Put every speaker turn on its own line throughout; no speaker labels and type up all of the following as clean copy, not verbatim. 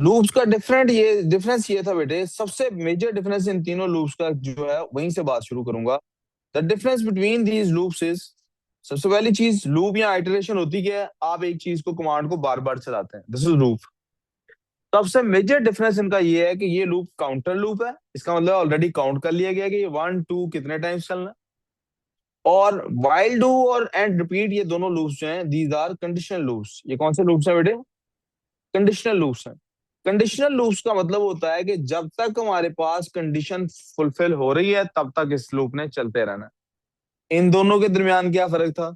Loops का difference ये था बेटे, सबसे मेजर डिफरेंस इन तीनों लूप्स का जो है वहीं से बात शुरू करूंगा। The difference between these loops is, सबसे पहली चीज, लूप या आइटरेशन होती क्या है, आप एक चीज को, कमांड को बार बार चलाते हैं, दिस इज लूप। सबसे मेजर डिफरेंस इनका ये है कि ये लूप काउंटर लूप है, इसका मतलब ऑलरेडी काउंट कर लिया गया कि ये वन टू कितने टाइम्स चलना है। और वाइल डू और एंड रिपीट, ये दोनों लूप्स जो हैं, दीज आर कंडीशनल लूप्स। ये कौन से लूप्स हैं बेटे? कंडीशनल लूप्स हैं। कंडीशनल लूप्स का मतलब होता है कि जब तक हमारे पास कंडीशन फुलफिल हो रही है तब तक इस लूप ने चलते रहना है। इन दोनों के दरमियान क्या फर्क था?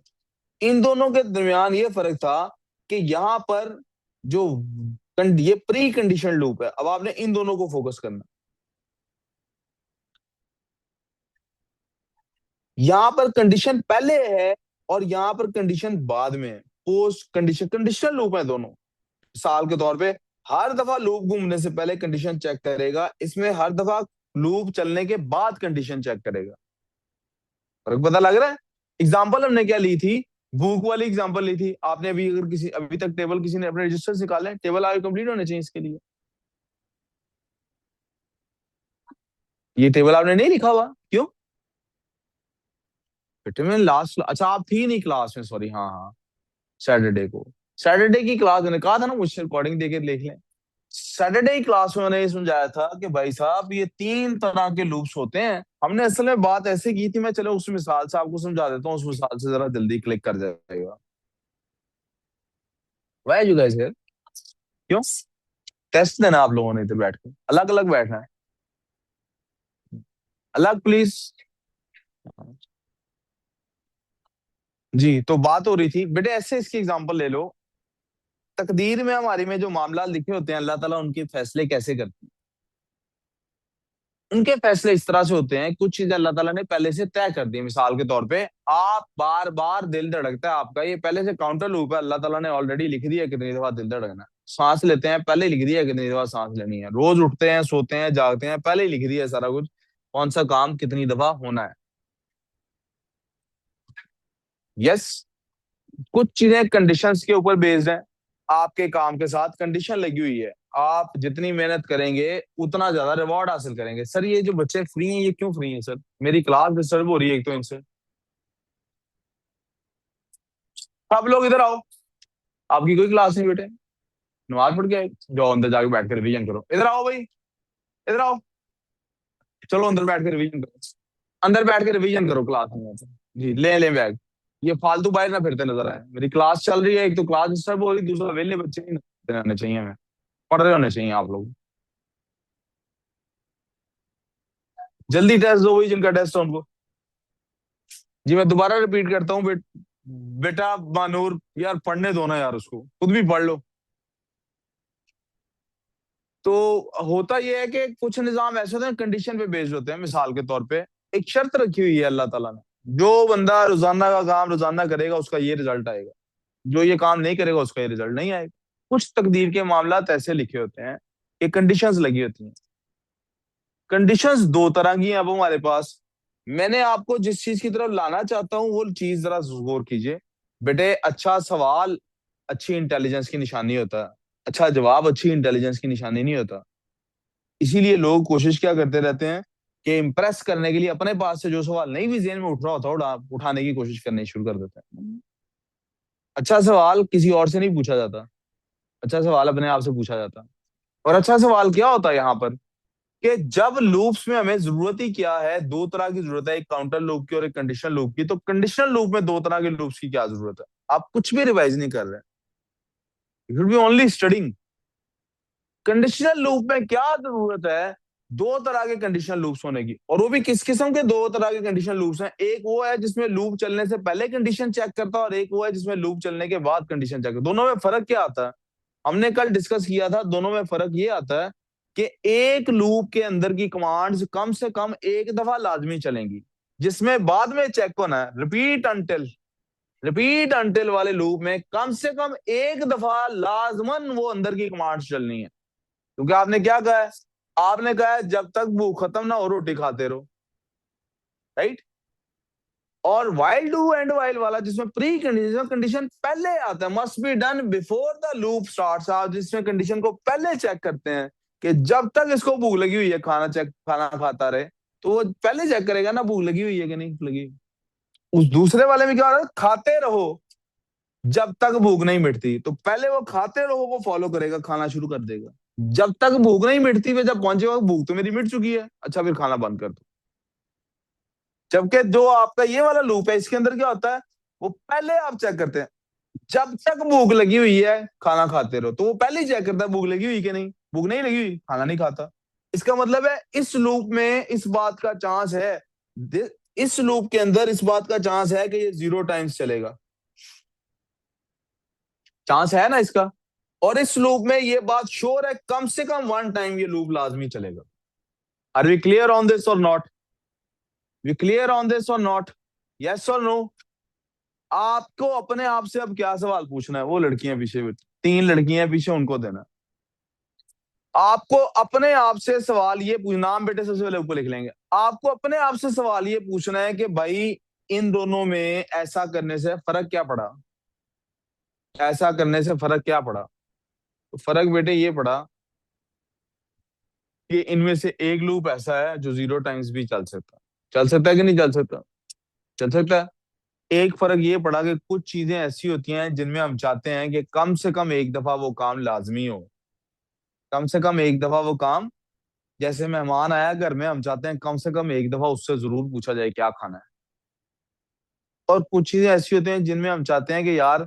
इन दोनों के दरमियान ये फर्क था कि यहां पर जो ये प्री कंडीशन लूप है, अब आपने इन दोनों को फोकस करना। यहां पर कंडीशन पहले है और यहां पर कंडीशन बाद में है। पोस्ट कंडीशन, कंडीशनल लूप है दोनों। मिसाल के तौर पे, हर दफा लूप घूमने से पहले कंडीशन चेक करेगा, इसमें हर दफा लूप चलने के बाद कंडीशन चेक करेगा। फर्क पता लग रहा है? एग्जाम्पल हमने क्या ली थी? बुक वाली एग्जाम्पल ली थी आपने। अभी अगर किसी अभी तक टेबल किसी ने अपने रजिस्टर निकाले, टेबल आगे कंप्लीट होने चाहिए इसके लिए। ये टेबल आपने नहीं लिखा हुआ, क्यों? बेटे मैं लास्ट, अच्छा आप थी नहीं क्लास में, सॉरी, हाँ हाँ। सैटरडे को, सैटरडे की क्लास मैंने कहा था ना, मुझसे रिकॉर्डिंग देके लिख लें। सैटरडे की क्लास में मैंने ये समझाया था कि भाई साहब ये तीन तरह के लूप्स होते हैं। हमने असल में बात ऐसे की थी, मैं चलो उस मिसाल से आपको समझा देता हूँ, उस मिसाल से जरा जल्दी क्लिक कर जाएगा। Why you guys here? क्यों? टेस्ट देना आप लोगों ने इधर बैठ के, अलग अलग बैठना है, अलग प्लीज। जी, तो बात हो रही थी बेटे, ऐसे इसकी एग्जांपल ले लो। तकदीर में हमारी में जो मामला लिखे होते हैं, अल्लाह ताला उनके फैसले कैसे करते हैं? उनके फैसले इस तरह से होते हैं, कुछ चीजें अल्लाह ताला ने पहले से तय कर दी। मिसाल के तौर पे, आप बार बार दिल धड़कता है आपका, ये पहले से काउंटर लूप है, अल्लाह ताला ने ऑलरेडी लिख दिया कितनी दफा दिल धड़कना है। सांस लेते हैं, पहले ही लिख दिया कितनी दफा सांस लेनी है। रोज उठते हैं, सोते हैं, जागते हैं, पहले ही लिख दिया है सारा कुछ, कौन सा काम कितनी दफा होना है। यस। कुछ चीजें कंडीशंस के ऊपर बेस्ड हैं। आपके काम के साथ कंडीशन लगी हुई है, आप जितनी मेहनत करेंगे उतना ज्यादा रिवॉर्ड हासिल करेंगे। सर ये जो बच्चे फ्री हैं, ये क्यों फ्री हैं सर? मेरी क्लास डिस्टर्ब हो रही है एक तो इनसे। आप लोग इधर आओ, आपकी कोई क्लास नहीं बेटे, नमाज पढ़ के आए, जाओ अंदर जाके बैठ कर रिवीजन करो। इधर आओ भाई, इधर आओ, चलो अंदर बैठ कर रिवीजन करो। अंदर बैठ के रिवीजन करो क्लास में जी, ले ले बैग। ये फालतू बाहर ना फिरते नजर आए, मेरी क्लास चल रही है, एक तो क्लास डिस्टर्ब हो रही, दूसरा वेले बच्चे नहीं आने चाहिए, हमें पढ़ रहे होने चाहिए आप लोग। जल्दी टेस्ट दो वही जिनका टेस्ट है उनको। जी मैं दोबारा रिपीट करता हूँ, बेटा मानूर यार पढ़ने दो ना यार, उसको खुद भी पढ़ लो। तो होता यह है कि कुछ निजाम ऐसे होते हैं कंडीशन पे बेस्ड होते हैं। मिसाल के तौर पे, एक शर्त रखी हुई है अल्लाह ताला ने, जो बंदा रोजाना का काम रोजाना करेगा उसका ये रिजल्ट आएगा, जो ये काम नहीं करेगा उसका ये रिजल्ट नहीं आएगा। कुछ तकदीर के मामला ऐसे लिखे होते हैं कि कंडीशंस लगी होती हैं। कंडीशंस दो तरह की हैं अब हमारे पास। मैंने आपको जिस चीज की तरफ लाना चाहता हूँ वो चीज जरा गौर कीजिए। बेटे अच्छा सवाल अच्छी इंटेलिजेंस की निशानी होता है, अच्छा जवाब अच्छी इंटेलिजेंस की निशानी नहीं होता। इसीलिए लोग कोशिश क्या करते रहते हैं कि इम्प्रेस करने के लिए अपने पास से जो सवाल नहीं भी जेहन में उठ रहा होता उठाने की कोशिश करनी शुरू कर देते हैं। अच्छा सवाल किसी और से नहीं पूछा जाता, अच्छा सवाल अपने आप से पूछा जाता। और अच्छा सवाल क्या होता है यहाँ पर, कि जब लूप्स में हमें जरूरत ही क्या है, दो तरह की जरूरत है, एक काउंटर लूप की और एक कंडीशनल लूप की। तो कंडीशनल लूप में दो तरह के लूप्स की क्या जरूरत है? आप कुछ भी रिवाइज नहीं कर रहे, you should be only studying. Conditional loop में क्या जरूरत है? दो तरह के कंडीशनल लूप्स होने की, और वो भी किस किस्म के दो तरह के कंडीशनल लूप्स हैं। एक वो है जिसमें लूप चलने से पहले कंडीशन चेक करता है, और एक वो है जिसमें लूप चलने के बाद कंडीशन चेक करता है। दोनों में फर्क क्या आता है? हमने कल डिस्कस किया था, दोनों में फर्क ये आता है कि एक लूप के अंदर की कमांड्स कम से कम एक दफा लाजमी चलेंगी, जिसमें बाद में चेक होना है। रिपीट अंटिल वाले लूप में कम से कम एक दफा लाजमन वो अंदर की कमांड्स चलनी है। क्योंकि आपने क्या कहा है? आपने कहा है जब तक भूख खत्म ना हो रोटी खाते रहो, राइट? और while डू एंड while वाला जिसमें प्री कंडीशन कंडीशन पहले आता है, must be done before the loop starts, आप जिसमें कंडीशन को पहले चेक करते हैं कि जब तक इसको भूख लगी हुई है खाना खाता रहे, तो वो पहले चेक करेगा ना भूख लगी हुई है कि नहीं लगी। उस दूसरे वाले में क्या हो रहा है, खाते रहो जब तक भूख नहीं मिटती, तो पहले वो खाते रहो को फॉलो करेगा, खाना शुरू कर देगा। जब तक भूख नहीं मिटती, वे जब पहुंचेगा भूख तो मेरी मिट चुकी है, अच्छा फिर खाना बंद कर दो। जबकि जो आपका ये वाला लूप है, इसके अंदर क्या होता है, वो पहले आप चेक करते हैं जब तक भूख लगी हुई है खाना खाते रहो, तो वो पहले ही चेक करता है भूख लगी हुई कि नहीं, भूख नहीं लगी हुई खाना नहीं खाता। इसका मतलब है इस लूप में इस बात का चांस है, इस लूप के अंदर इस बात का चांस है कि ये 0 टाइम्स चलेगा, चांस है ना इसका। और इस लूप में ये बात श्योर है कम से कम 1 टाइम ये लूप लाजमी चलेगा। Are we clear on this or not? We clear on this or not? Yes or no? आपको अपने आप से अब क्या सवाल पूछना है, वो लड़कियां पीछे 3 लड़कियां पीछे उनको देना। आपको अपने आप से सवाल ये पूछ, नाम बेटे सबसे पहले ऊपर लिख लेंगे। आपको अपने आप से सवाल ये पूछना है कि भाई इन दोनों में ऐसा करने से फर्क क्या पड़ा, ऐसा करने से फर्क क्या पड़ा। तो फर्क बेटे ये पड़ा कि इनमें से एक लूप ऐसा है जो 0 टाइम्स भी चल सकता है कि नहीं चल सकता, चल सकता है। एक फर्क ये पड़ा कि कुछ चीजें ऐसी होती हैं जिनमें हम चाहते हैं कि कम से कम एक दफा वो काम लाजमी हो, कम से कम एक दफा वो काम, जैसे मेहमान आया घर में, हम चाहते हैं कम से कम एक दफा उससे जरूर पूछा जाए क्या खाना है। और कुछ चीजें ऐसी होती हैं जिनमें हम चाहते हैं कि यार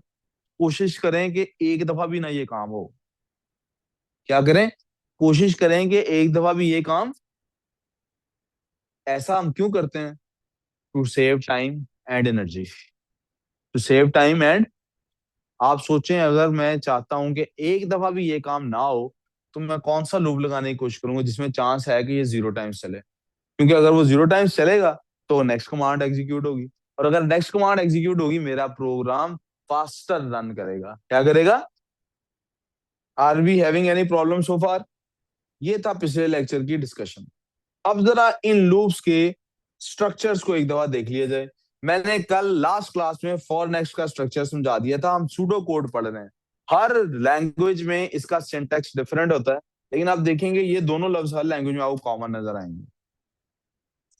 कोशिश करें कि एक दफा भी ना ये काम हो, क्या करें, कोशिश करें कि एक दफा भी ये काम, ऐसा हम क्यों करते हैं, to save time and energy, to save time and, आप सोचें अगर मैं चाहता हूं कि एक दफा भी ये काम ना हो, तो मैं कौन सा लूप लगाने की कोशिश करूंगा जिसमें चांस है कि ये 0 टाइम्स चले। क्योंकि अगर वो 0 टाइम्स चलेगा तो नेक्स्ट कमांड एग्जीक्यूट होगी, और अगर नेक्स्ट कमांड एग्जीक्यूट होगी मेरा प्रोग्राम फास्टर रन करेगा, क्या करेगा। Are we having any problem so far? ये था पिछले लेक्चर की डिस्कशन। अब जरा इन लूप्स के स्ट्रक्चर्स को एक दफा देख लिया जाए। मैंने कल लास्ट क्लास में फॉर नेक्स्ट का स्ट्रक्चर समझा दिया था, हम सूडो कोड पढ़ रहे हैं। हर लैंग्वेज में इसका सिंटैक्स डिफरेंट होता है, लेकिन आप देखेंगे ये दोनों लफ्ज हर लैंग्वेज में आपको कॉमन नजर आएंगे।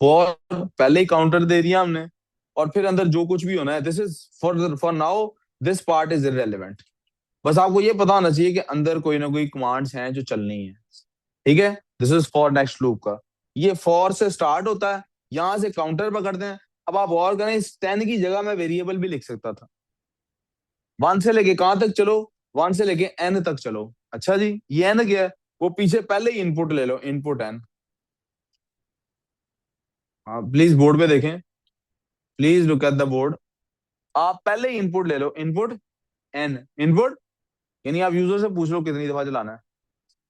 फॉर पहले ही काउंटर दे दिया हमने, और फिर अंदर जो कुछ भी होना है, this is for now, this part is irrelevant. बस आपको ये पता होना चाहिए कि अंदर कोई ना कोई कमांड्स हैं जो चलनी है, ठीक है। This is for next loop का, ये फॉर से स्टार्ट होता है, यहां से काउंटर पकड़ते हैं। अब आप और करें, इस 10 की जगह मैं वेरिएबल भी लिख सकता था, 1 से लेके कहां तक चलो, 1 से लेके n तक चलो। अच्छा जी, ये n क्या है, वो पीछे पहले ही इनपुट ले लो, इनपुट n। हाँ प्लीज बोर्ड पे देखें, please look at the board. आप पहले ही इनपुट ले लो, इनपुट n, इनपुट, यानी आप यूजर से पूछ लो कितनी दफा चलाना है।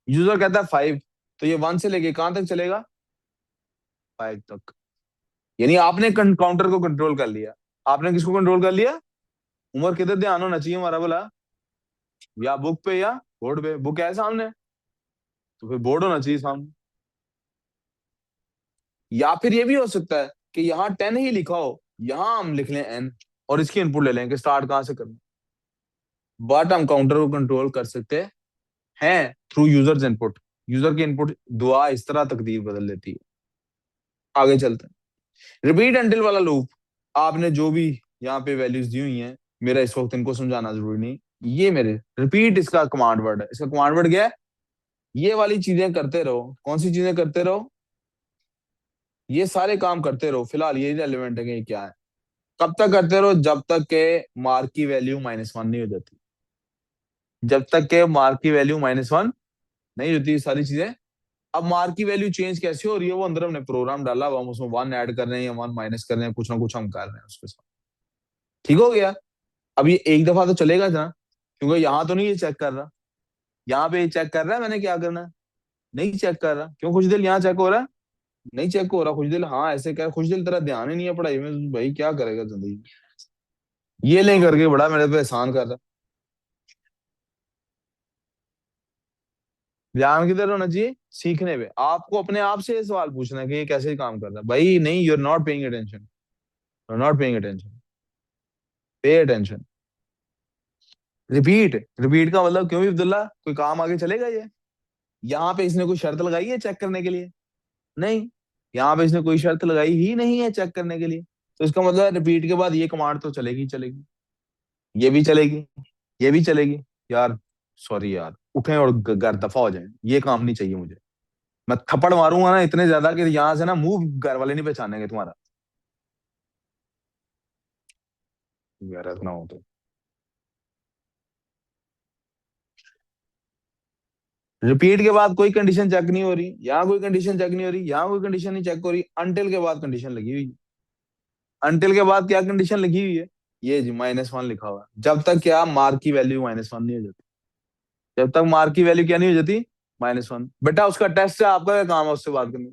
यूजर कहता है 5, तो ये 1 से लेके कहां तक चलेगा, 5 तक। यानी आपने काउंटर को कंट्रोल कर लिया। आपने किसको कंट्रोल कर लिया, उमर किधर ध्यान होना चाहिए हमारा बोला, या बुक पे या बोर्ड पे, बुक है सामने तो फिर बोर्ड होना चाहिए सामने। या फिर ये भी हो सकता है कि यहाँ 10 ही लिखा हो, यहाँ हम लिख लें n, और इसकी इनपुट ले लें कि स्टार्ट कहाँ से करना। बट हम काउंटर को कंट्रोल कर सकते हैं थ्रू यूजर्स इनपुट। यूजर की इनपुट दुआ इस तरह तकदीर बदल देती है। आगे चलते हैं, रिपीट अंटिल वाला लूप। आपने जो भी यहाँ पे वैल्यूज दी हुई हैं, मेरा इस वक्त इनको समझाना जरूरी नहीं। ये मेरे रिपीट इसका कमांड वर्ड है, इसका कमांड वर्ड क्या है, ये वाली चीजें करते रहो। कौन सी चीजें करते रहो, ये सारे काम करते रहो। फिलहाल ये रेलिवेंट है कि ये क्या है। कब तक करते रहो, जब तक के मार्क की वैल्यू -1 नहीं हो जाती, जब तक के मार्क की वैल्यू -1 नहीं होती ये सारी चीजें। अब मार्क की वैल्यू चेंज कैसे हो रही है, वो अंदर हमने प्रोग्राम डाला हुआ, हम उसमें 1 ऐड कर रहे हैं या 1 माइनस कर रहे हैं, कुछ ना कुछ हम कर रहे हैं उसके साथ, ठीक हो गया। अब ये एक दफा तो चलेगा ना, क्योंकि यहाँ तो नहीं ये चेक कर रहा, यहाँ पे ये चेक कर रहा है मैंने क्या करना है, नहीं चेक कर रहा। क्यों खुश दिल, यहाँ चेक हो रहा है, नहीं चेक हो रहा खुश दिल। हाँ ऐसे क्या खुश दिल, तेरा ध्यान ही नहीं है पढ़ाई में, भाई क्या करेगा जिंदगी में, ये नहीं करके बड़ा मेरे पे एहसान कर रहा। ध्यान किधर होना चाहिए, सीखने पे। आपको अपने आप से ये सवाल पूछना है कि ये कैसे काम कर रहा है, भाई नहीं, you are not paying attention. Not paying attention, pay attention. Repeat, repeat का मतलब क्यों भी अब्दुल्ला, कोई काम आगे चलेगा ये? यहाँ पे इसने कोई शर्त लगाई है चेक करने के लिए? नहीं, यहाँ पे इसने कोई शर्त लगाई ही नहीं है चेक करने के लिए। तो इसका मतलब रिपीट के बाद ये कमांड तो चलेगी ही चलेगी, ये भी चलेगी, ये भी चलेगी। यार सॉरी यार, उठें और घर दफा हो जाए, ये काम नहीं चाहिए मुझे। मैं थप्पड़ मारूंगा ना इतने ज्यादा कि यहाँ से ना मुंह घर वाले नहीं पहचानेंगे तुम्हारा। गैरत ना हो तो। रिपीट के बाद कोई कंडीशन चेक नहीं हो रही, यहाँ कोई कंडीशन चेक नहीं हो रही, यहाँ कोई कंडीशन नहीं चेक हो रही, अनटिल के बाद कंडीशन लगी हुई है। अनटिल के बाद क्या कंडीशन लगी हुई है? ये जी -1 लिखा हुआ है। जब तक क्या मार्क की वैल्यू -1 नहीं हो जाती, जब तक मार्क की वैल्यू क्या नहीं हो जाती, -1। बेटा उसका टेस्ट है, आपका क्या काम है उससे बात करने?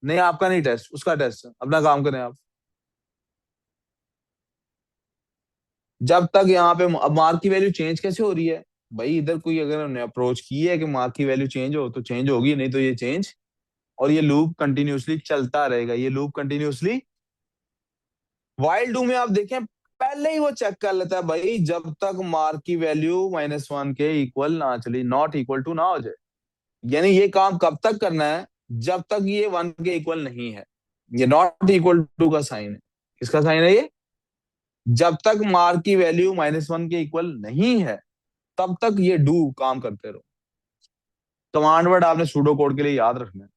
नहीं आपका नहीं टेस्ट, उसका टेस्ट है, अपना काम करें आप। जब तक यहाँ पे अब मार्क की वैल्यू चेंज कैसे हो रही है? भाई इधर कोई अगर उन्होंने अप्रोच की है कि मार्क की वैल्यू चेंज हो तो चेंज होगी, नहीं तो ये चेंज, और ये लूप कंटिन्यूअसली चलता रहेगा, ये लूप कंटिन्यूअसली। वाइल डू में आप देखें, पहले ही वो चेक कर लेता है भाई, जब तक मार्क की वैल्यू -1 के इक्वल ना चली, नॉट इक्वल टू ना हो जाए। यानी ये काम कब तक करना है? जब तक ये 1 के इक्वल नहीं है। ये नॉट इक्वल टू का साइन है, किसका साइन है ये? जब तक मार्क की वैल्यू -1 के इक्वल नहीं है, तब तक ये डू काम करते रहो। कमांड वर्ड आपने सूडो कोड के लिए याद रखना है।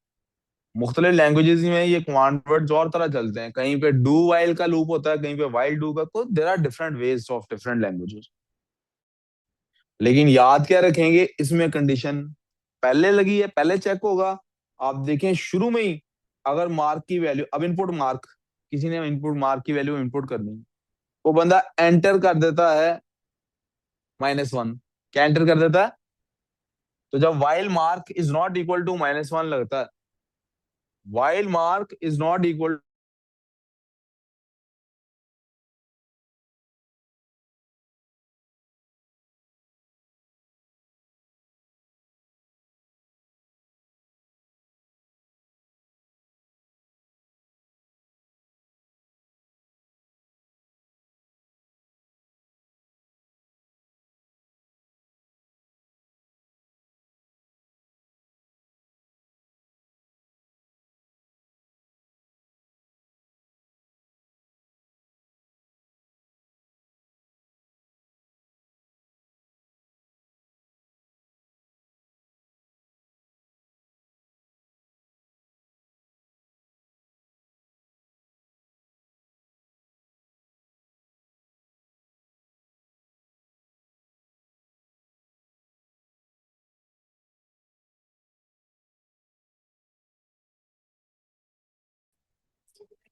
मुख्तलिफ लैंग्वेजेस में ये कमांड वर्ड्स और तरह चलते हैं, कहीं पे डू वाइल का लूप होता है, कहीं पे वाइल डू का, तो there are different ways of different languages. लेकिन याद क्या रखेंगे, इसमें कंडीशन पहले लगी है, पहले चेक होगा। आप देखें शुरू में ही, अगर मार्क की वैल्यू, अब इनपुट मार्क, किसी ने इनपुट मार्क की वैल्यू इनपुट करनी है, वो बंदा एंटर कर देता है -1। क्या एंटर कर देता है? तो जब while mark is not equal to -1 लगता है, while mark is not equal,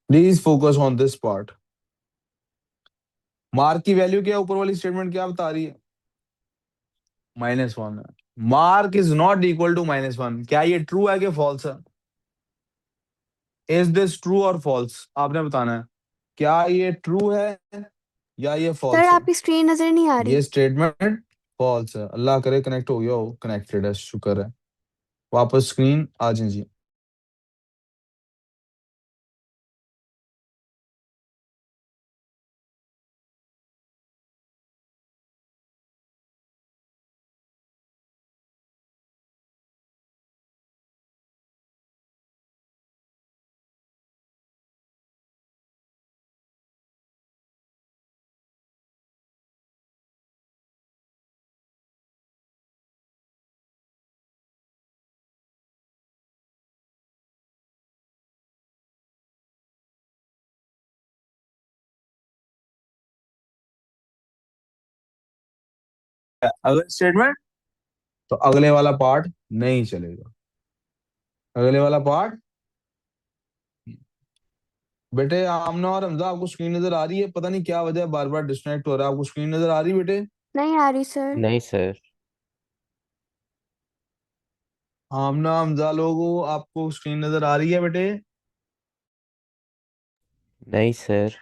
please focus on this part. Mark की वैल्यू क्या है, ऊपर वाली स्टेटमेंट क्या बता रही है? -1 है। Mark is not equal to -1, क्या ये ट्रू है कि फॉल्स है? इज दिस ट्रू और फॉल्स, आपने बताना है। क्या ये ट्रू है या ये
सर
फॉल्स है?
आपकी स्क्रीन नजर नहीं आ
ये
रही।
स्टेटमेंट फॉल्स है। अल्लाह करे कनेक्ट हो गया हो, कनेक्टेड है, शुक्र है। वापस स्क्रीन आ जाए जी। अगले स्टेटमेंट, तो अगले वाला पार्ट नहीं चलेगा, अगले वाला पार्ट। बेटे आमना और हमजा, आपको स्क्रीन नजर आ रही है? पता नहीं क्या वजह है, बार बार डिस्कनेक्ट हो रहा है। आपको स्क्रीन नजर आ रही है बेटे?
नहीं आ रही सर।
नहीं सर।
आमना हमजा लोगों, आपको स्क्रीन नजर आ रही है बेटे?
नहीं सर।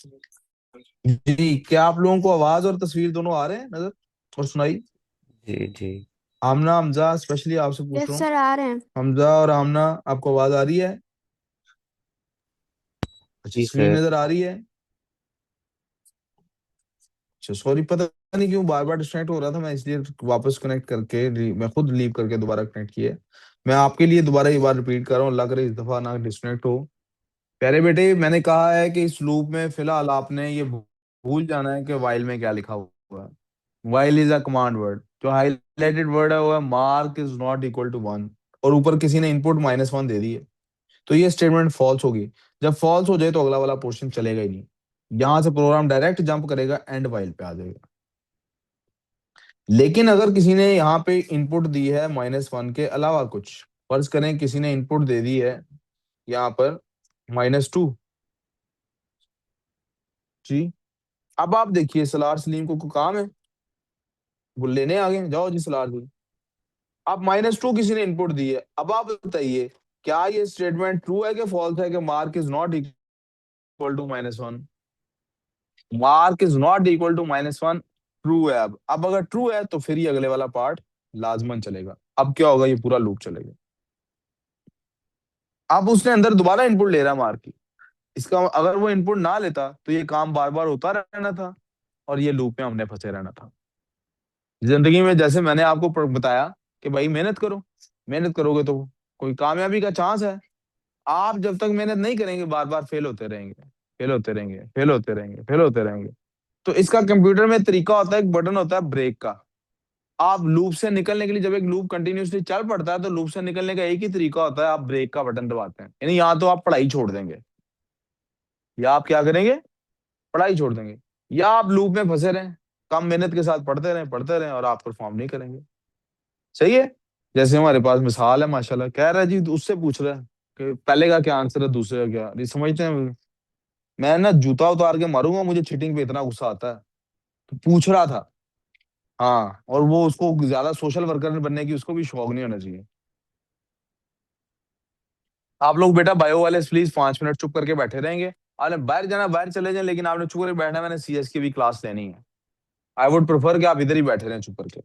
जी, क्या आप लोगों को आवाज और तस्वीर दोनों आ रहे हैं नजर और सुनाई?
जी जी।
आमना, हमजा, स्पेशली आपसे पूछ
यस
रहा हूँ।
सर, आ रहे हैं।
हमजा और आमना, आपको आवाज आ रही है? अच्छा,
जी
स्क्रीन
सर।
नजर आ रही है? अच्छा, सॉरी, पता नहीं क्यों बार बार डिस्कनेक्ट हो रहा था, मैं इसलिए वापस कनेक्ट करके मैं खुद लीव करके दोबारा कनेक्ट किया। मैं आपके लिए दोबारा एक बार रिपीट कर रहा हूँ, अल्लाह करे इस दफा ना डिस्कनेक्ट हो। प्यारे बेटे, मैंने कहा है कि इस लूप में फिलहाल आपने ये भूल जाना है कि वाइल में क्या लिखा हुआ है। While is a command word. जो हाईलाइटेड वर्ड है वो है mark is not equal to 1, और ऊपर किसी ने इनपुट -1 दे दी है, तो ये स्टेटमेंट फॉल्स होगी। जब फॉल्स हो जाए तो अगला वाला पोर्शन चलेगा ही नहीं, यहां से प्रोग्राम डायरेक्ट जंप करेगा, एंड वाइल पे आ जाएगा। लेकिन अगर किसी ने यहाँ पे इनपुट दी है -1 के अलावा कुछ, फर्ज करें किसी ने इनपुट दे दी है यहाँ पर -2। जी, अब आप देखिए सलार सलीम को कोई काम है, वो लेने आ गए, जाओ जी सलार जी। अब -2 किसी ने इनपुट दी है, अब आप बताइए क्या ये स्टेटमेंट ट्रू है कि फॉल्स है कि mark is not equal to -1? Mark is not equal to -1 true है। अब अगर ट्रू है तो फिर ये अगले वाला पार्ट लाजमन चलेगा। अब क्या होगा, ये पूरा लूप चलेगा। अब उसने अंदर दोबारा इनपुट ले रहा मार्क की, इसका अगर वो इनपुट ना लेता तो ये काम बार बार होता रहना था, और ये लूप में हमने फंसे रहना था। जिंदगी में जैसे मैंने आपको बताया कि भाई मेहनत करो, मेहनत करोगे तो कोई कामयाबी का चांस है। आप जब तक मेहनत नहीं करेंगे बार बार फेल होते रहेंगे, फेल होते रहेंगे, फेल होते रहेंगे, फेल होते रहेंगे। तो इसका कंप्यूटर में तरीका होता है, एक बटन होता है ब्रेक का। आप लूप से निकलने के लिए, जब एक लूप कंटिन्यूअसली चल पड़ता है तो लूप से निकलने का एक ही तरीका होता है, आप ब्रेक का बटन दबाते हैं। यानी या तो आप पढ़ाई छोड़ देंगे, या आप क्या करेंगे, पढ़ाई छोड़ देंगे, या आप लूप में फंसे रहें, कम मेहनत के साथ पढ़ते रहें और आप परफॉर्म नहीं करेंगे। सही है। जैसे हमारे पास मिसाल है, माशाल्लाह, कह रहा है जी, उससे पूछ रहा है कि पहले का क्या आंसर है, दूसरे का क्या, नहीं समझते हैं मुझे। मैं ना जूता उतार के मारूंगा, मुझे चीटिंग पे इतना गुस्सा आता है। तो पूछ रहा था। हाँ, और वो उसको ज्यादा सोशल वर्कर बनने की उसको भी शौक नहीं होना चाहिए। आप लोग बेटा बायो वाले प्लीज 5 मिनट चुप करके बैठे रहेंगे। आपने बाहर जाना बाहर चले जाएं, लेकिन आपने चुप करके बैठना है, मैंने सीएस की भी क्लास लेनी है। आई वुड प्रेफर कि आप इधर ही बैठे रहें चुप करके।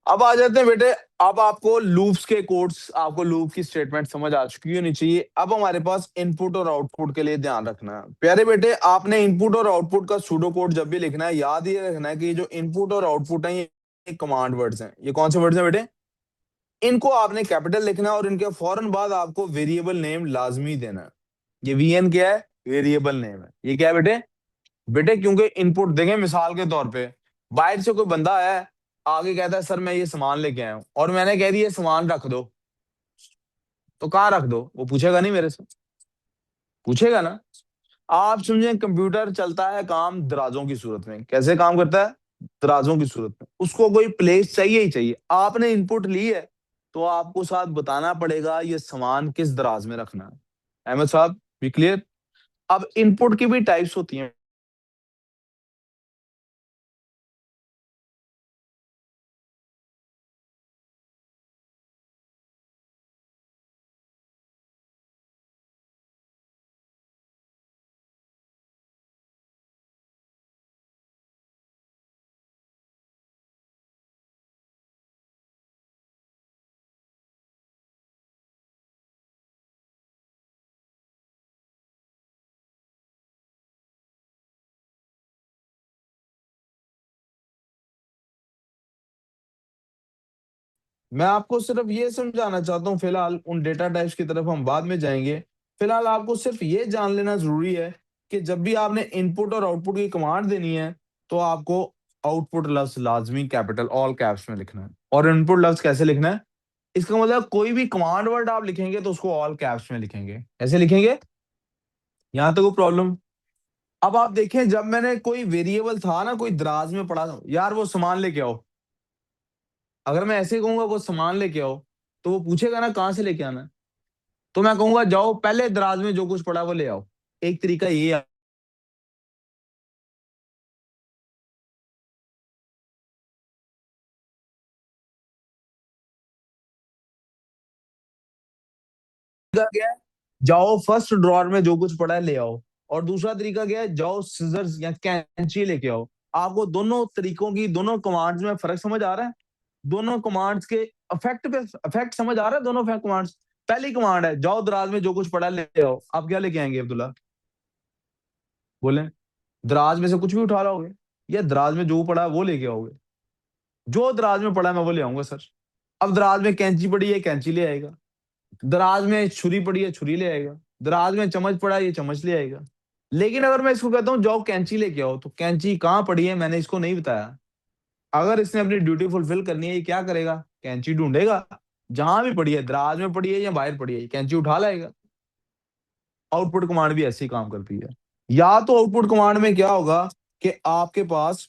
अब आ जाते हैं बेटे। अब आपको लूप्स के कोड्स, आपको लूप की स्टेटमेंट समझ आ चुकी होनी चाहिए। अब हमारे पास इनपुट और आउटपुट के लिए ध्यान रखना है। प्यारे बेटे, आपने इनपुट और आउटपुट का सूडो कोड जब भी लिखना है, याद ये रखना है कि जो इनपुट और आउटपुट है ये कमांड वर्ड्स हैं। ये कौन से वर्ड्स हैं बेटे? इनको आपने कैपिटल लिखना है, और इनके फौरन बाद आपको वेरिएबल नेम लाजमी देना है। ये वीएन क्या है? वेरिएबल नेम है। ये क्या है बेटे? बेटे क्योंकि इनपुट देंगे, मिसाल के तौर पे बाहर से कोई बंदा आया है, आगे कहता है सर मैं ये सामान लेके आया हूं, और मैंने कह दिया ये सामान रख दो, तो कहाँ रख दो? वो पूछेगा नहीं मेरे से? पूछेगा ना। आप समझे, कंप्यूटर चलता है काम दराजों की सूरत में। कैसे काम करता है? दराजों की सूरत में। उसको कोई प्लेस चाहिए ही चाहिए। आपने इनपुट ली है तो आपको साथ बताना पड़ेगा ये सामान किस दराज में रखना है। अहमद साहब, भी क्लियर? अब इनपुट की भी टाइप्स होती हैं। मैं आपको सिर्फ ये समझाना चाहता हूँ, फिलहाल उन डेटा टाइप्स की तरफ हम बाद में जाएंगे। फिलहाल आपको सिर्फ ये जान लेना जरूरी है कि जब भी आपने इनपुट और आउटपुट की कमांड देनी है, तो आपको आउटपुट लफ्ज लाजमी कैपिटल ऑल कैप्स में लिखना है, और इनपुट लफ्ज कैसे लिखना है? इसका मतलब कोई भी कमांड वर्ड आप लिखेंगे तो उसको ऑल कैप्स में लिखेंगे। ऐसे लिखेंगे? यहां तक कोई प्रॉब्लम? अब आप देखें, जब मैंने कोई वेरिएबल था ना, कोई दराज में पड़ा था, यार वो सामान लेके आओ, अगर मैं ऐसे कहूंगा वो सामान लेके आओ, तो वो पूछेगा ना कहाँ से लेके आना है। तो मैं कहूंगा जाओ पहले दराज में जो कुछ पड़ा वो ले आओ। एक तरीका ये आएगा क्या? जाओ फर्स्ट ड्रॉर में जो कुछ पड़ा है ले आओ। और दूसरा तरीका क्या है, जाओ सिजर्स या कैंची लेके आओ। आपको दोनों तरीकों की, दोनों कमांड्स में फर्क समझ आ रहा है? दोनों कमांड्स के इफेक्ट पे इफेक्ट समझ आ रहा है? दोनों कमांड्स। पहली कमांड है, जाओ दराज में जो कुछ पड़ा ले आओ। आप क्या लेके आएंगे अब्दुल्ला? बोले। दराज में से कुछ भी उठा लाओगे, या दराज में जो पड़ा है वो लेके आओगे? जो दराज में पड़ा है मैं वो ले आऊंगा सर। अब दराज में कैंची पड़ी है, कैंची ले आएगा। दराज में छुरी पड़ी है, छुरी ले आएगा। दराज में चम्मच पड़ा है, ये चम्मच ले आएगा। लेकिन अगर मैं इसको कहता हूँ जाओ कैंची लेके आओ, तो कैंची कहाँ पड़ी है मैंने इसको नहीं बताया। अगर इसने अपनी ड्यूटी फुलफिल करनी है, ये क्या करेगा? कैंची ढूंढेगा। जहां भी पड़ी है, दराज में पड़ी है या बाहर पड़ी है, कैंची उठा लाएगा। आउटपुट कमांड भी ऐसे ही काम करती है। या तो आउटपुट कमांड में क्या होगा कि आपके पास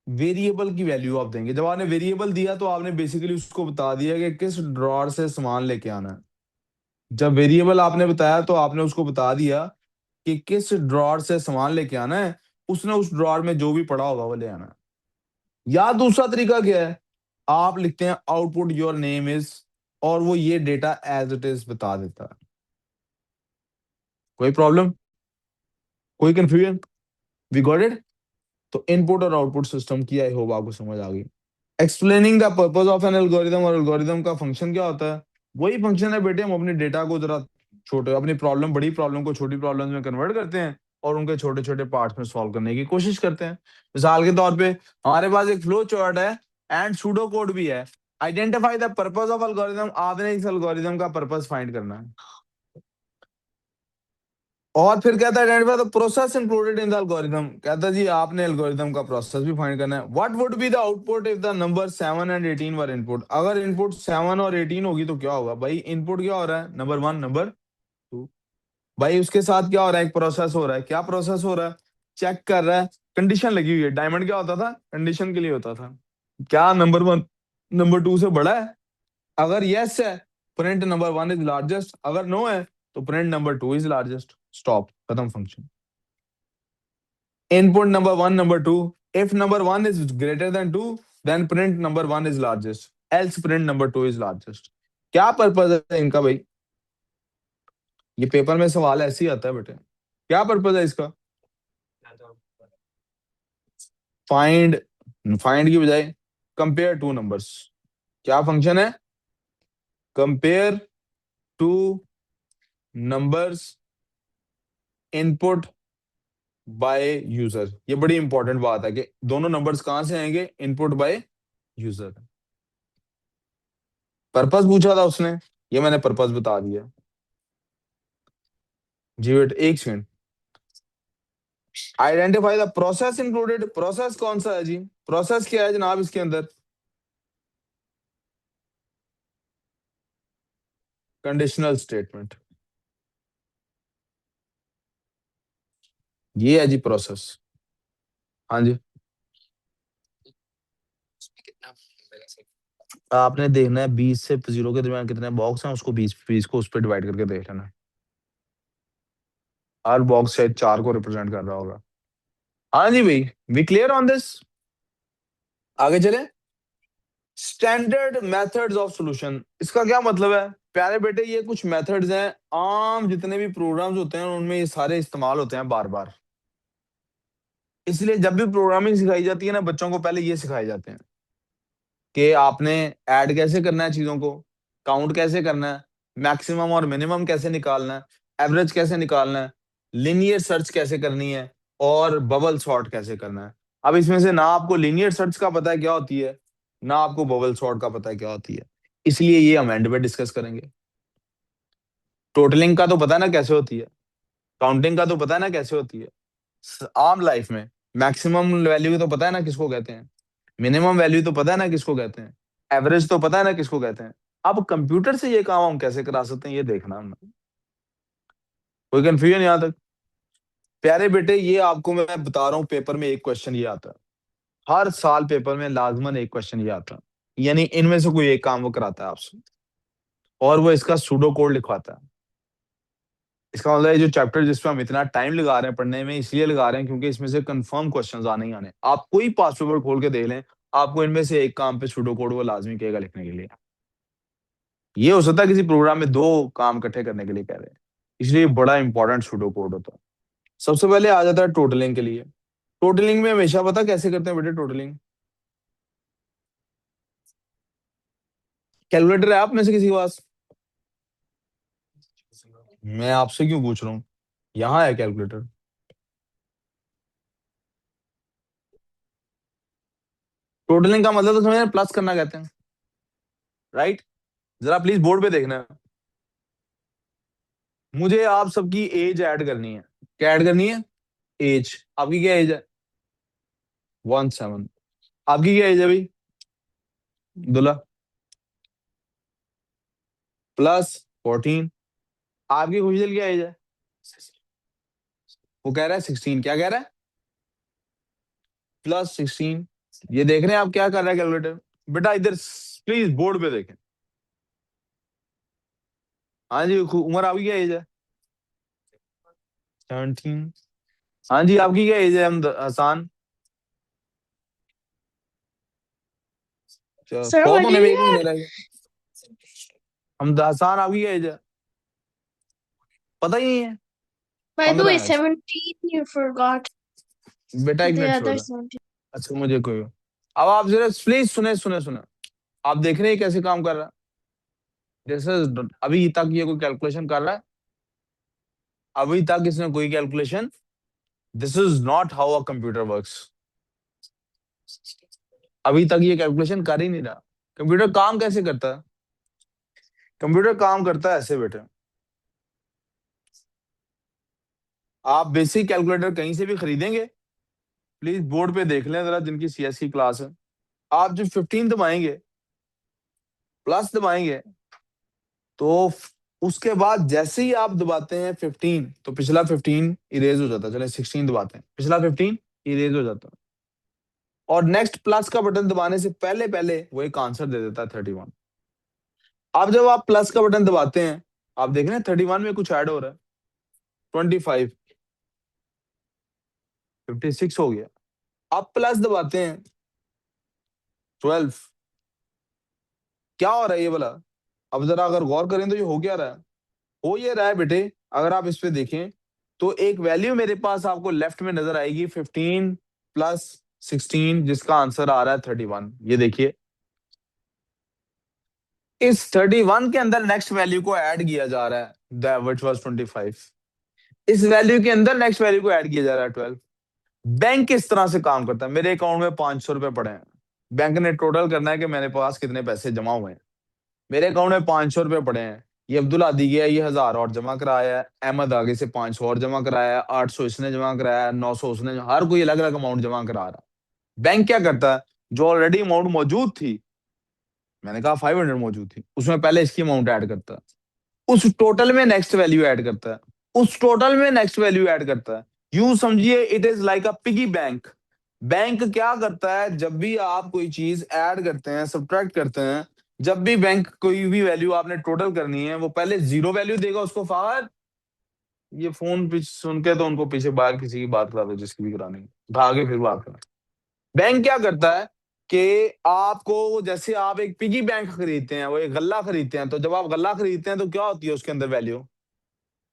वेरिएबल की वैल्यू आप देंगे। जब आपने वेरिएबल दिया तो आपने बेसिकली उसको बता दिया कि किस ड्रॉर से सामान लेके आना है। जब वेरिएबल आपने बताया तो आपने उसको बता दिया कि किस ड्रॉर से सामान लेके आना है। उसने उस ड्रॉर में जो भी पड़ा होगा वो ले आना है। या दूसरा तरीका क्या है, आप लिखते हैं आउटपुट योर नेम इज, और वो ये डेटा एज इट इज बता देता है। कोई प्रॉब्लम? कोई कंफ्यूजन? We got it? तो इनपुट और आउटपुट सिस्टम की आई होप आपको समझ आ गई। Explaining the purpose of an algorithm, और एल्गोरिदम का फंक्शन क्या होता है? वही फंक्शन है बेटे, हम अपने डेटा को जरा छोटे, अपनी प्रॉब्लम, बड़ी प्रॉब्लम को छोटी प्रॉब्लम्स में कन्वर्ट करते हैं और उनके छोटे छोटे पार्ट्स में सॉल्व करने की कोशिश करते हैं। मिसाल के तौर पे हमारे पास एक फ्लो चार्ट है एंड सूडो कोड भी है। Identify the purpose of algorithm, आपने इस एल्गोरिदम का पर्पस फाइंड करना है। और फिर कहता है identify the process included in the algorithm, कहता है जी आपने एल्गोरिथम का प्रोसेस भी फाइंड करना है। What would be the output if the number 7 and 18 were input? अगर इनपुट 7 और 18 होगी तो क्या होगा भाई? इनपुट क्या हो रहा है? Number 1, number 2। भाई उसके साथ क्या हो रहा है? एक प्रोसेस हो रहा है। क्या प्रोसेस हो रहा है? चेक कर रहा है, कंडीशन लगी हुई है। डायमंड क्या होता था? कंडीशन के लिए होता था। क्या नंबर 1 नंबर 2 से बड़ा है? अगर यस है, प्रिंट नंबर 1 इज लार्जेस्ट। अगर नो है तो print number 2 is largest. Stop, खत्म function. Input number 1, number 2. If number 1 is greater than 2, then print number 1 is largest. Else print number 2 is largest. क्या पर्पज है इनका भाई? ये पेपर में सवाल ऐसे ही आता है बेटे। क्या पर्पज है इसका? फाइंड, फाइंड की बजाय कंपेयर टू नंबर्स। क्या फंक्शन है? Compare two numbers input by user. ये बड़ी इंपॉर्टेंट बात है कि दोनों नंबर्स कहां से आएंगे? Input by user. पर्पस पूछा था उसने, ये मैंने पर्पस बता दिया। जी वेट एक second. Identify the process included. Process कौन सा है जी? प्रोसेस क्या है जनाब इसके अंदर? कंडीशनल स्टेटमेंट, ये है जी प्रोसेस। हाँ जी। आपने देखना है 20 से 0 के दरमियान कितने बॉक्स हैं, उसको 20 20 को उस पर डिवाइड करके देख लेना। हर बॉक्स शायद 4 को रिप्रेजेंट कर रहा होगा। हाँ जी भाई, वी क्लियर ऑन दिस? आगे चले। स्टैंडर्ड मेथड्स ऑफ सॉल्यूशन, इसका क्या मतलब है प्यारे बेटे? ये कुछ मेथड्स हैं, आम जितने भी प्रोग्राम्स होते हैं उनमें ये सारे इस्तेमाल होते हैं बार बार। इसलिए जब भी प्रोग्रामिंग सिखाई जाती है ना, बच्चों को पहले ये सिखाए जाते हैं कि आपने ऐड कैसे करना है चीजों को, काउंट कैसे करना है, मैक्सिमम और मिनिमम कैसे निकालना है, एवरेज कैसे निकालना है, लिनियर सर्च कैसे करनी है, और बबल सॉर्ट कैसे करना है। अब इसमें से ना आपको लिनियर सर्च का पता है क्या होती है, ना आपको बबल सॉर्ट का पता है क्या होती है। इसलिए ये हम एंड में डिस्कस करेंगे। टोटलिंग का तो पता है ना कैसे होती है, काउंटिंग का तो पता है ना कैसे होती है। आम लाइफ में मैक्सिमम वैल्यू तो पता है ना किसको कहते हैं, मिनिमम वैल्यू तो पता है ना किसको कहते हैं, एवरेज तो पता है ना किसको कहते हैं। अब कंप्यूटर से ये काम हम कैसे करा सकते हैं ये देखना हमने। कोई कंफ्यूजन यहाँ तक? प्यारे बेटे ये आपको मैं बता रहा हूँ, पेपर में एक क्वेश्चन ये आता है। हर साल पेपर में लाजमन एक क्वेश्चन ये आता है, यानी इनमें से कोई एक काम वो कराता है आपसे, और वो इसका सूडो कोड लिखवाता है। इसका मतलब है जो चैप्टर जिसपे हम इतना टाइम लगा रहे हैं पढ़ने में, इसलिए लगा रहे हैं क्योंकि इसमें से कंफर्म क्वेश्चंस आने ही आने। आप कोई पास पेपर खोल के देख लें, आपको इनमें से एक काम पे सूडो कोड वो लाजमी कहेगा लिखने के लिए। ये हो सकता है किसी प्रोग्राम में दो काम इकट्ठे करने के लिए कह रहे हैं, इसलिए बड़ा इंपॉर्टेंट सूडो कोड होता है। सबसे पहले आ जाता है टोटलिंग के लिए। टोटलिंग में हमेशा पता कैसे करते हैं बेटे टोटलिंग? कैलकुलेटर है आप में से किसी के पास? मैं आपसे क्यों पूछ रहा हूँ, यहाँ है कैलकुलेटर। टोटलिंग का मतलब तो समझ, प्लस करना कहते हैं, राइट? जरा प्लीज बोर्ड पे देखना। मुझे आप सबकी एज ऐड करनी है। क्या ऐड करनी है? एज। आपकी क्या एज है? 17। आपकी क्या एज है भाई दुल्ला? प्लस 14। आपकी खुशदिल क्या एज है? वो कह रहा है 16। क्या कह रहा है? प्लस 16। ये देख रहे हैं आप क्या कर रहा है कैलकुलेटर? बेटा इधर प्लीज बोर्ड पे देखें। हाँ जी, उम्र आपकी क्या एज है? 17। हाँ जी, आपकी क्या एज है हम हसान?
Sir,
फौत
what
होने
did
में एक
you
महीने रहेगा। हम हसान, आपकी क्या एज है? पता ही नहीं है।
By the
15
way,
है आज।
17, you forgot
बेटा एक
the
मिनट
other
छोड़।
17.
अच्छा मुझे कोई, अब आप जरा प्लीज सुने सुने सुने। आप देख रहे हैं कैसे काम कर रहा है? जैसे अभी तक ये कोई कैलकुलेशन कर रहा है? अभी तक इसने कोई calculation, this is not how a computer works. अभी तक ये कैलकुलेशन कर ही नहीं रहा। कंप्यूटर काम कैसे करता है? कंप्यूटर काम करता है ऐसे बेटे। आप बेसिक कैलकुलेटर कहीं से भी खरीदेंगे, प्लीज बोर्ड पे देख लें जरा, जिनकी सीएस की क्लास है। आप जो 15 दबाएंगे, प्लस दबाएंगे, तो उसके बाद जैसे ही आप दबाते हैं 15, तो पिछला 15 इरेज हो जाता है। चले 16 दबाते हैं, पिछला 15 इरेज हो जाता है। और नेक्स्ट प्लस का बटन दबाने से पहले पहले वो एक आंसर दे देता है 31। अब जब आप प्लस का बटन दबाते हैं, आप देख रहे हैं 31 में कुछ ऐड हो रहा है। 25, 56 हो गया। अब प्लस दबाते हैं 12। क्या हो रहा है ये वाला? अब जरा अगर गौर करें तो ये हो क्या रहा है? हो ये रहा है बेटे, अगर आप इस पे देखें तो एक वैल्यू मेरे पास आपको लेफ्ट में नजर आएगी 15 प्लस 16, जिसका आंसर आ रहा है 31। ये देखिए, इस 31 के अंदर नेक्स्ट वैल्यू को ऐड किया जा रहा है, व्हिच वाज 25। इस वैल्यू के अंदर नेक्स्ट वैल्यू को ऐड किया जा रहा है 12। बैंक किस तरह से काम करता है? मेरे अकाउंट में 500 रुपए पड़े हैं। बैंक ने टोटल करना है कि मेरे पास कितने पैसे जमा हुए हैं। मेरे अकाउंट में 500 रुपए पड़े हैं। ये अब्दुल आदि गया, ये 1000 और जमा कराया है। अहमद आगे से 500 और जमा कराया है। 800 इसने जमा कराया है। 900 उसने, हर कोई अलग अलग अमाउंट जमा करा रहा है। बैंक क्या करता है? जो ऑलरेडी अमाउंट मौजूद थी, मैंने कहा 500 मौजूद थी, उसमें पहले इसकी अमाउंट ऐड करता है। उस टोटल में नेक्स्ट वैल्यू ऐड करता है। उस टोटल में नेक्स्ट वैल्यू ऐड करता है। यूं समझिए, it is like a piggy bank. Bank क्या करता है, जब भी आप कोई चीज ऐड करते हैं, सब्ट्रैक्ट करते हैं, जब भी बैंक कोई भी वैल्यू आपने टोटल करनी है, वो पहले जीरो वैल्यू देगा उसको। फार ये फोन पीछे सुन के तो उनको पीछे बाहर किसी की बात करा दो, जिसकी भी करानी है, उठा के फिर बात करें। बैंक क्या करता है कि आपको, जैसे आप एक पिगी बैंक खरीदते हैं, वो एक गल्ला खरीदते हैं, तो जब आप गल्ला खरीदते हैं तो क्या होती है उसके अंदर वैल्यू?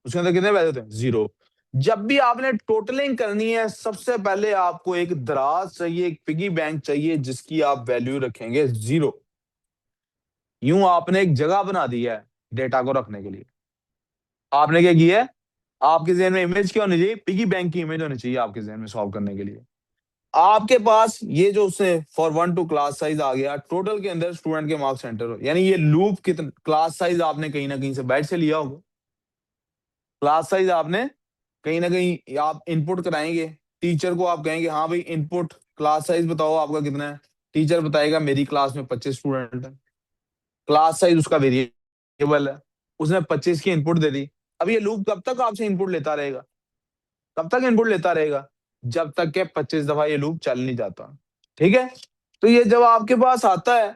उसके अंदर कितने वैल्यू होते हैं? जीरो। जब भी आपने टोटलिंग करनी है, सबसे पहले आपको एक दराज चाहिए, एक पिगी बैंक चाहिए, जिसकी आप वैल्यू रखेंगे जीरो। यूं आपने एक जगह बना दी है डेटा को रखने के लिए। आपने क्या किया है? आपके जहन में इमेज क्या होनी चाहिए? पिगी बैंक की इमेज होनी चाहिए आपके जहन में सॉल्व करने के लिए। आपके पास ये जो उसने फॉर 1 to क्लास साइज आ गया, टोटल के अंदर स्टूडेंट के मार्क्स एंटर हो, यानी ये लूप कितना क्लास साइज आपने कहीं ना कहीं से बैठ से लिया होगा। क्लास साइज आपने कहीं ना कहीं आप इनपुट कराएंगे। टीचर को आप कहेंगे हाँ भाई इनपुट क्लास साइज बताओ आपका कितना है। टीचर बताएगा मेरी क्लास में 25 स्टूडेंट है। क्लास साइज उसका वेरिएबल है। उसने 25 की इनपुट दे दी। अब ये लूप कब तक आपसे इनपुट लेता रहेगा? कब तक इनपुट लेता रहेगा? जब तक के 25 दफा ये लूप चल नहीं जाता। ठीक है? तो ये जब आपके पास आता है,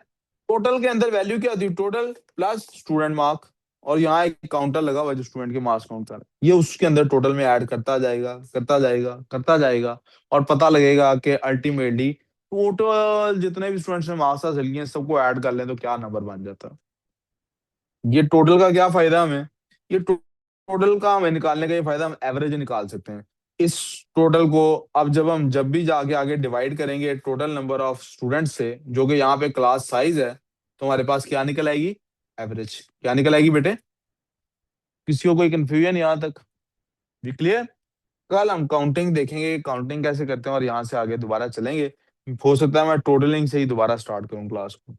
टोटल के अंदर वैल्यू क्या होती है? टोटल प्लस स्टूडेंट मार्क, और यहाँ एक काउंटर लगा हुआ है जो स्टूडेंट के मार्क्स काउंट कर रहा है। ये उसके अंदर टोटल में ऐड करता जाएगा, करता जाएगा, करता जाएगा, और पता लगेगा कि अल्टीमेटली टोटल जितने भी स्टूडेंट्स ने मार्क्स हासिल किए हैं, सबको ऐड कर लें तो क्या नंबर बन जाता है। ये टोटल का क्या फायदा हमें? ये टोटल का हमें निकालने का ये फायदा, हम एवरेज निकाल सकते हैं। इस टोटल को अब जब भी जाके आगे डिवाइड करेंगे टोटल नंबर ऑफ स्टूडेंट्स से, जो कि यहाँ पे क्लास साइज है, तो हमारे पास क्या निकल आएगी? एवरेज। क्या निकल आएगी बेटे? किसी को कोई कंफ्यूजन यहाँ तक? भी क्लियर? कल हम काउंटिंग देखेंगे, काउंटिंग कैसे करते हैं, और यहाँ से आगे दोबारा चलेंगे। हो सकता है मैं टोटलिंग से ही दोबारा स्टार्ट करूँ क्लास को।